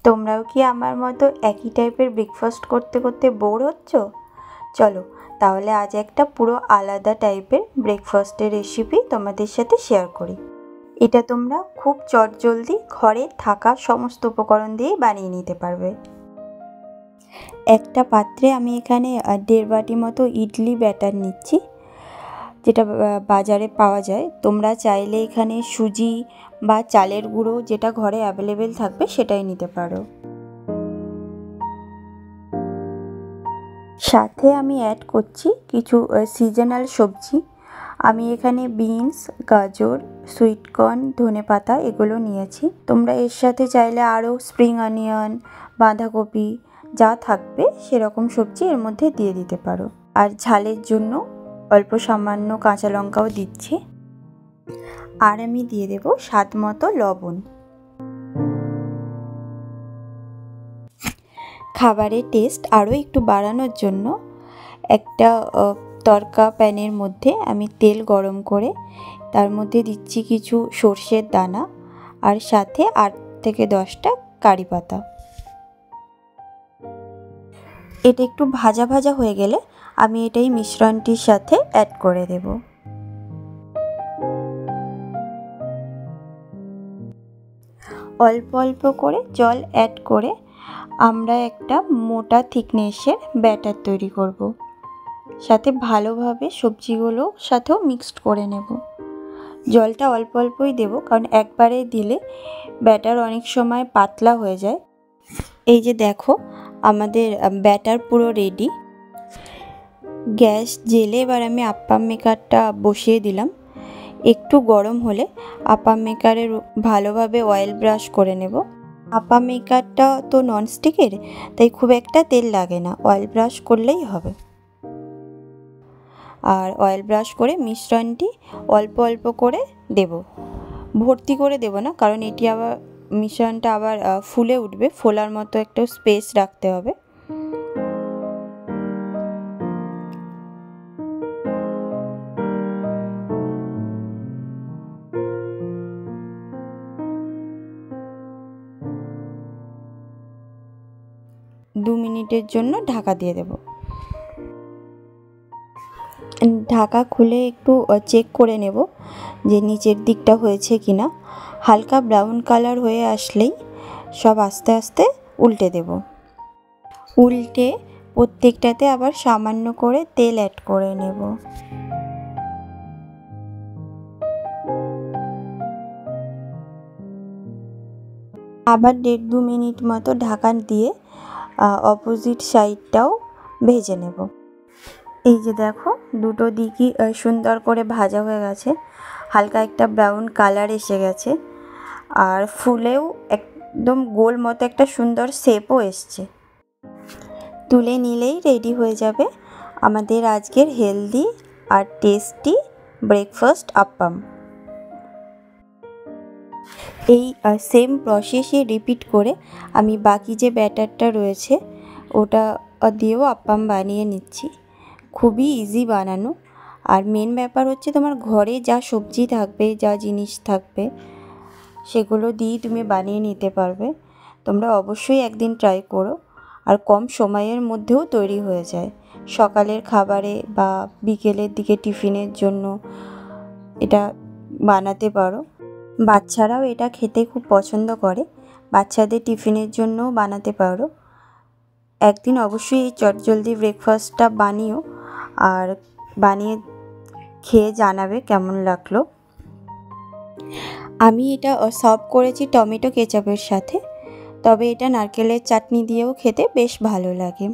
তোমরাও কি আমার মতো একই টাইপের ব্রেকফাস্ট করতে করতে বোর হচ্ছ? চলো তাহলে আজ একটা পুরো আলাদা টাইপের ব্রেকফাস্টের রেসিপি তোমাদের সাথে শেয়ার করি। এটা তোমরা খুব চটজলদি ঘরে থাকা সমস্ত উপকরণ দিয়েই বানিয়ে নিতে পারবে। একটা পাত্রে আমি এখানে 1.5 বাটি মতো ইডলি ব্যাটার নিচ্ছি, যেটা বাজারে পাওয়া যায়। তোমরা চাইলে এখানে সুজি বা চালের গুঁড়ো যেটা ঘরে অ্যাভেলেবেল থাকবে সেটাই নিতে পারো। সাথে আমি অ্যাড করছি কিছু সিজনাল সবজি। আমি এখানে বিনস, গাজর, সুইটকর্ন, ধনেপাতা এগুলো নিয়েছি। তোমরা এর সাথে চাইলে আরও স্প্রিং অনিয়ন, বাঁধাকপি যা থাকবে সেরকম সবজি এর মধ্যে দিয়ে দিতে পারো। আর ঝালের জন্য অল্প সামান্য কাঁচা লঙ্কাও দিচ্ছি। আর আমি দিয়ে দেব স্বাদ মতো লবণ। খাবারের টেস্ট আরও একটু বাড়ানোর জন্য একটা তড়কা প্যানের মধ্যে আমি তেল গরম করে তার মধ্যে দিচ্ছি কিছু সর্ষের দানা আর সাথে 8 থেকে 10টা কারি পাতা। এটা একটু ভাজা ভাজা হয়ে গেলে আমি এটাই মিশ্রণটির সাথে অ্যাড করে দেব। অল্প অল্প করে জল অ্যাড করে আমরা একটা মোটা থিকনেসের ব্যাটার তৈরি করব। সাথে ভালোভাবে সবজিগুলো সাথেও মিক্সড করে নেব। জলটা অল্প অল্পই দেব, কারণ একবারে দিলে ব্যাটার অনেক সময় পাতলা হয়ে যায়। এই যে দেখো আমাদের ব্যাটার পুরো রেডি। গ্যাস জেলে এবার আমি আপ্পাম মেকারটা বসিয়ে দিলাম। একটু গরম হলে আপ্পাম মেকারের ভালোভাবে অয়েল ব্রাশ করে নেব। আপ্পাম মেকারটা তো ননস্টিকের, তাই খুব একটা তেল লাগে না, অয়েল ব্রাশ করলেই হবে। আর অয়েল ব্রাশ করে মিশ্রণটি অল্প অল্প করে দেব, ভর্তি করে দেব না, কারণ এটি আবার মিশ্রণটা আবার ফুলে উঠবে। ফোলার মতো একটা স্পেস রাখতে হবে। দু মিনিটের জন্য ঢাকা দিয়ে দেব। ঢাকা খুলে একটু চেক করে নেব যে নিচের দিকটা হয়েছে কিনা। হালকা ব্রাউন কালার হয়ে আসলেই সব আস্তে আস্তে উল্টে দেব। উল্টে প্রত্যেকটাতে আবার সামান্য করে তেল অ্যাড করে নেব। আবার 1.5-2 মিনিট মতো ঢাকা দিয়ে অপোজিট সাইডটাও ভেজে নেব। এই যে দেখো দুটো দিকই সুন্দর করে ভাজা হয়ে গেছে, হালকা একটা ব্রাউন কালার এসে গেছে, আর ফুলেও একদম গোল মতো একটা সুন্দর শেপও এসছে। তুলে নিলেই রেডি হয়ে যাবে আমাদের আজকের হেলদি আর টেস্টি ব্রেকফাস্ট আপ্পাম। এই সেম প্রসেসে রিপিট করে আমি বাকি যে ব্যাটারটা রয়েছে ওটা দিয়েও আপ্পাম বানিয়ে নিচ্ছি। খুবই ইজি বানানো। আর মেন ব্যাপার হচ্ছে তোমার ঘরে যা সবজি থাকবে, যা জিনিস থাকবে সেগুলো দিয়েই তুমি বানিয়ে নিতে পারবে। তোমরা অবশ্যই একদিন ট্রাই করো। আর কম সময়ের মধ্যেও তৈরি হয়ে যায়। সকালের খাবারে বা বিকেলের দিকে টিফিনের জন্য এটা বানাতে পারো। বাচ্চারাও এটা খেতে খুব পছন্দ করে, বাচ্চাদের টিফিনের জন্যও বানাতে পারো। একদিন অবশ্যই এই চটজলদি ব্রেকফাস্টটা বানিও, আর বানিয়ে খেয়ে জানাবে কেমন লাগলো। আমি এটা সার্ভ করেছি টমেটো কেচাপের সাথে, তবে এটা নারকেলের চাটনি দিয়েও খেতে বেশ ভালো লাগে।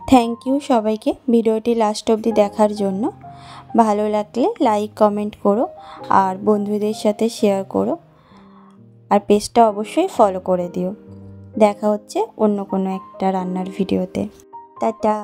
থ্যাংক ইউ সবাইকে ভিডিওটি লাস্ট অবধি দেখার জন্য। ভালো লাগলে লাইক কমেন্ট করো আর বন্ধুদের সাথে শেয়ার করো, আর পেজটা অবশ্যই ফলো করে দিও। দেখা হচ্ছে অন্য কোনো একটা রান্নার ভিডিওতে। টাটা।